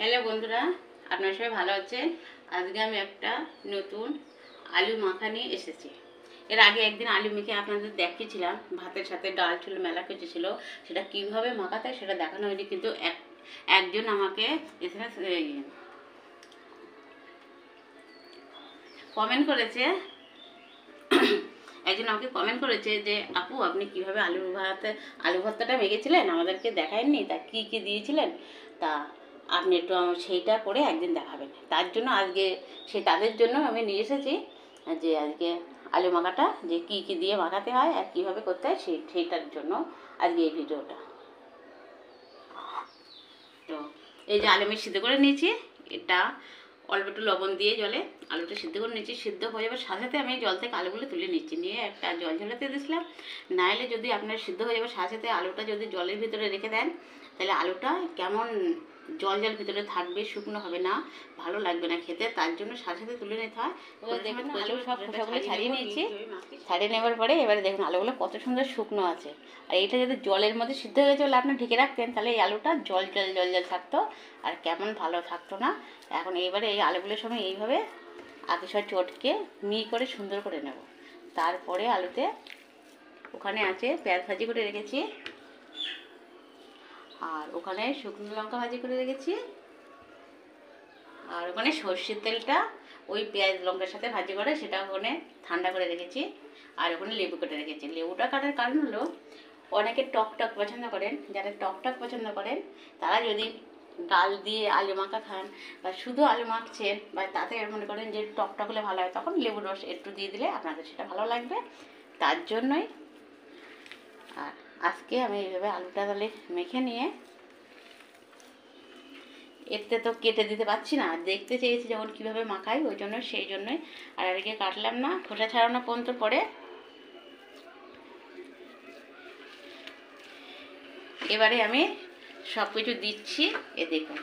Hello বন্ধুরা, আপনারা সবাই ভালো আছেন। আজকে আমি একটা নতুন আলু মাখা নিয়ে এসেছি। এর আগে একদিন আলু মেখে আপনাদের দেখিয়েছিলাম, ভাতের সাথে ডাল ছিল, মেলা কিছু ছিল, সেটা কীভাবে মাখাতে হয় সেটা দেখানো হয়নি। কিন্তু একজন আমাকে এসএমএস কমেন্ট করেছে, একজন আমাকে কমেন্ট করেছে যে আপু আপনি কীভাবে আলু ভর্তাটা মেখেছিলেন, আমাদেরকে দেখায়নি, তা কী কী দিয়েছিলেন, তা আপনি একটু সেইটা করে একদিন দেখাবেন। তার জন্য আজকে তাদের জন্য আমি নিয়ে এসেছি যে আজকে আলু মাখাটা যে কী কী দিয়ে মাখাতে হয় আর কীভাবে করতে হয় সেইটার জন্য আজকে এই ভিডিওটা। তো এই যে আলু আমি সিদ্ধ করে নিয়েছি, এটা অল্প একটু লবণ দিয়ে জলে আলুটা সিদ্ধ করে নিচ্ছি। সিদ্ধ হয়ে যাবার সাথে সাথে আমি জল থেকে আলুগুলো তুলে নিচ্ছি, নিয়ে একটা জল ঝরাতে দিয়েছিলাম। নাহলে যদি আপনার সিদ্ধ হয়ে যাবার সাথে সাথে আলুটা যদি জলের ভিতরে রেখে দেন, তাহলে আলুটা কেমন জল ভিতরে থাকবে, শুকনো হবে না, ভালো লাগবে না খেতে। তার জন্য সাথে সাথে তুলে নিতে হয়। দেখুন আলু সব খোসাগুলো ছাড়িয়ে নিয়েছি। ছাড়িয়ে নেওয়ার পরে এবারে দেখুন আলুগুলো কত সুন্দর শুকনো আছে। আর এইটা যদি জলের মধ্যে সিদ্ধ হয়ে গেছে বলে আপনি ঢেকে রাখতেন, তাহলে এই আলুটা জল থাকতো আর কেমন ভালো থাকতো না। এখন এইবারে এই আলুগুলোর সময় এইভাবে আগে সব চটকে করে সুন্দর করে নেব। তারপরে আলুতে ওখানে আছে পেঁয়াজ ভাজি করে রেখেছি, আর ওখানে শুকনো লঙ্কা ভাজি করে রেখেছি, আর ওখানে সর্ষের তেলটা ওই পেঁয়াজ লঙ্কার সাথে ভাজি করে সেটা ওখানে ঠান্ডা করে রেখেছি, আর ওখানে লেবু কেটে রেখেছি। লেবুটা কাটার কারণ হলো অনেকে টক পছন্দ করেন, যারা টক পছন্দ করেন তারা যদি ডাল দিয়ে আলু মাখা খান বা শুধু আলু মাখছেন বা তাতে মনে করেন যে টকটা হলে ভালো হয়, তখন লেবুর রস একটু দিয়ে দিলে আপনাদের সেটা ভালো লাগবে। তার জন্যই আর আজকে আমি এইভাবে আলুটা তাহলে মেখে নিয়ে, এতে তো কেটে দিতে পারছি না, দেখতে চেয়েছি যখন কীভাবে মাখাই, ওই জন্য সেই জন্যই আর আগে কাটলাম না, খোসা ছাড়ানো পর্যন্ত। পরে এবারে আমি সব কিছু দিচ্ছি। এ দেখুন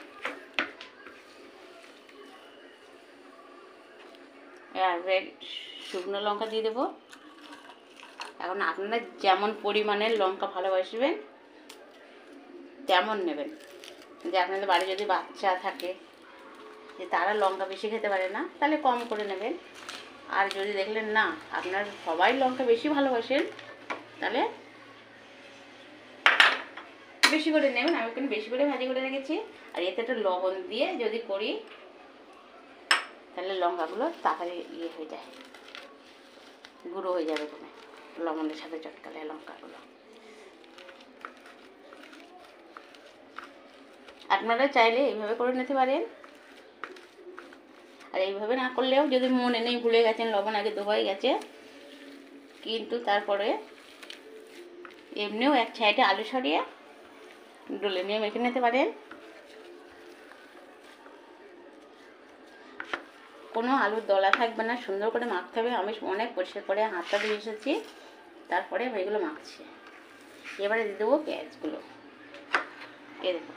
এবার শুকনো লঙ্কা দিয়ে দেবো। এখন আপনারা যেমন পরিমাণের লঙ্কা ভালোবাসবেন তেমন নেবেন। যে আপনাদের বাড়ি যদি বাচ্চা থাকে যে তারা লঙ্কা বেশি খেতে পারে না, তাহলে কম করে নেবেন। আর যদি দেখলেন না আপনার সবাই লঙ্কা বেশি ভালোবাসেন, তাহলে বেশি করে নেবেন। আমি কিন্তু বেশি করে ভাজি করে রেখেছি। আর এতে একটা লবণ দিয়ে যদি করি তাহলে লঙ্কাগুলো তাড়াতাড়ি হয়ে যায়, গুঁড়ো হয়ে যাবে। তুমি লবণের সাথে চটকালে লঙ্কাগুলো। আপনারা চাইলে এইভাবে করে নিতে পারেন, আর এইভাবে না করলেও যদি মনে নেই, ভুলে গেছেন, লবণ আগে দেওয়াই গেছে, কিন্তু তারপরে এমনিও এক সাইডে আলু সরিয়ে ডলে নিয়ে মেখে নিতে পারেন। কোনো আলুর দলা থাকবে না, সুন্দর করে মাখতে হবে। আমি অনেক পরিষ্কার করে হাতটা দিয়ে এসেছি, তারপরে আমি এগুলো মাখছি। এবারে দিয়ে দেবো পেঁয়াজগুলো। এই দেখো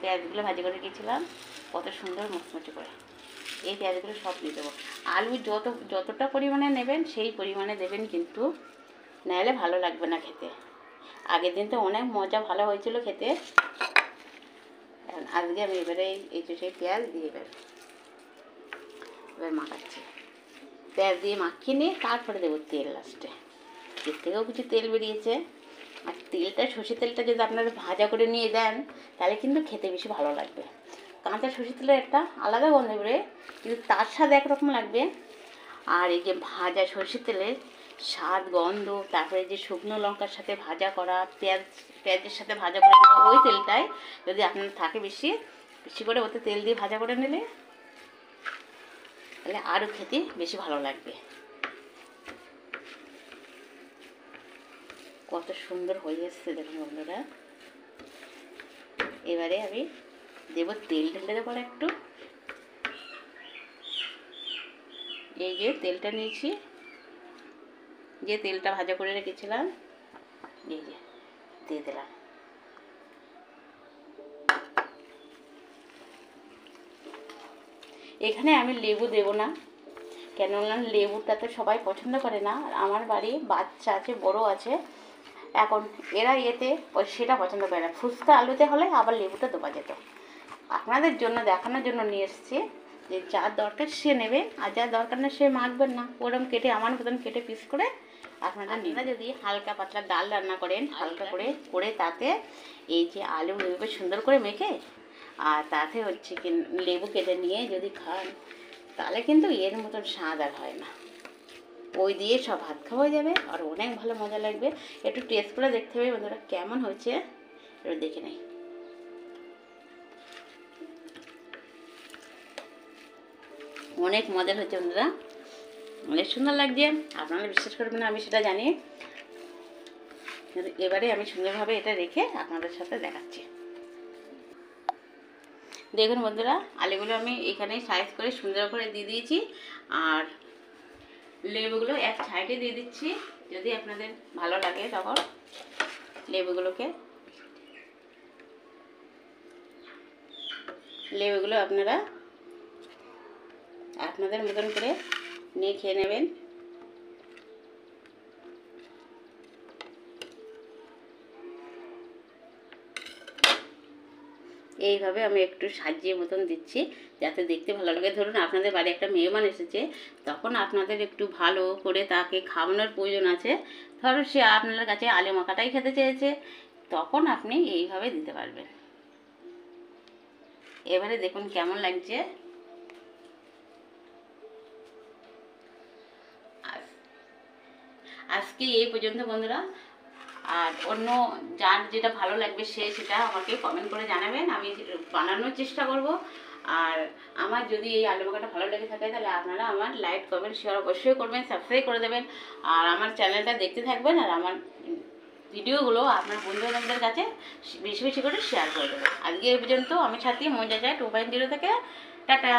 পেঁয়াজগুলো ভাজি করে রেখেছিলাম কত সুন্দর মুচমুচে করে। এই পেঁয়াজগুলো সব দিয়ে দেবো। আলু যতটা পরিমাণে নেবেন সেই পরিমাণে দেবেন, কিন্তু নাহলে ভালো লাগবে না খেতে। আগের দিন তো অনেক মজা ভালো হয়েছিল খেতে। আজকে আমি এবারে এই যে সেই পেঁয়াজ দিয়ে এবার মাখাচ্ছি। পেঁয়াজ দিয়ে মাখিয়ে নিয়ে তারপরে দেবো তেল লাস্টে। এর থেকেও কিছু তেল বেরিয়েছে। আর তেলটা সর্ষের তেলটা যদি আপনারা ভাজা করে নিয়ে দেন, তাহলে কিন্তু খেতে বেশি ভালো লাগবে। কাঁচা সর্ষের তেলের একটা আলাদা গন্ধ বেরোয়, কিন্তু তার স্বাদ একরকম লাগবে। আর এই যে ভাজা সর্ষের তেলের স্বাদ, গন্ধ, তারপরে যে শুকনো লঙ্কার সাথে ভাজা করা পেঁয়াজের সাথে ভাজা করে নেওয়া ওই তেলটাই যদি আপনার থাকে বেশি করে ওতে তেল দিয়ে ভাজা করে নিলে তাহলে আরও খেতে বেশি ভালো লাগবে। কত সুন্দর হয়ে এসছে দেখুন বন্ধুরা। এবারে আমি দেবো তেল, ঢেলে দেবো একটু। এই যে তেলটা নিয়েছি, যে তেলটা ভাজা করে রেখেছিলাম, এই যে দিয়ে দিলাম। এখানে আমি লেবু দেবো না, কেননা লেবুটা তো সবাই পছন্দ করে না। আর আমার বাড়ি বাচ্চা আছে, বড় আছে, এখন এরা সেটা পছন্দ করে না। ফুচকা আলুতে হলে আবার লেবুটা দেওয়া যেত, আপনাদের জন্য দেখানোর জন্য নিয়ে এসেছি যে যার দরকার সে নেবে, আর যার দরকার না সে মাখবেন না, ওরকম কেটে আমার মতন কেটে পিস করে আপনারা যদি হালকা পাতলা ডাল রান্না করেন হালকা করে করে তাতে এই যে আলু এভাবে সুন্দর করে মেখে আর তাতে হচ্ছে কি লেবু কেটে নিয়ে যদি খান, তাহলে কিন্তু এর মতন স্বাদ আর হয় না। ওই দিয়ে সব ভাত খাওয়া যাবে আর অনেক ভালো মজা লাগবে। একটু টেস্ট করে দেখতে হবে বন্ধুরা কেমন হয়েছে, একটু দেখে নেই। অনেক মজার হচ্ছে বন্ধুরা, অনেক সুন্দর লাগছে। আপনারা বিশ্বাস করবেন না, আমি সেটা জানি। এবারে আমি সুন্দরভাবে এটা রেখে আপনাদের সাথে দেখাচ্ছি। দেখুন বন্ধুরা, আলুগুলো আমি এখানে সাইজ করে সুন্দর করে দিয়ে দিয়েছি, আর লেবুগুলো এক সাইডে দিয়ে দিচ্ছি। যদি আপনাদের ভালো লাগে তখন লেবুগুলো আপনারা আপনাদের মতন করে নিয়ে খেয়ে নেবেন। এইভাবে আমি একটু সাজিয়ে মতন দিচ্ছি যাতে দেখতে ভালো লাগে। ধরুন আপনাদের বাড়ি একটা মেহমান এসেছে, তখন আপনাদের একটু ভালো করে তাকে খাওয়ানোর প্রয়োজন আছে। ধরুন সে আপনার কাছে আলু মাখাটাই খেতে চেয়েছে, তখন আপনি এইভাবে দিতে পারবেন। এবারে দেখুন কেমন লাগছে। আজকে এই পর্যন্ত বন্ধুরা, আর অন্য যার যেটা ভালো লাগবে সে সেটা আমাকে কমেন্ট করে জানাবেন, আমি বানানোর চেষ্টা করব। আর আমার যদি এই আলু মাখাটা ভালো লেগে থাকে তাহলে আপনারা আমার লাইক কমেন্ট শেয়ার অবশ্যই করবেন, সাবস্ক্রাইব করে দেবেন, আর আমার চ্যানেলটা দেখতে থাকবেন, আর আমার ভিডিওগুলো আপনার বন্ধু-বান্ধবদের কাছে বেশি বেশি করে শেয়ার করে দেবেন। আজকে এই পর্যন্ত। আমি সাথী মজা যায় 2.0 থেকে। টাটা।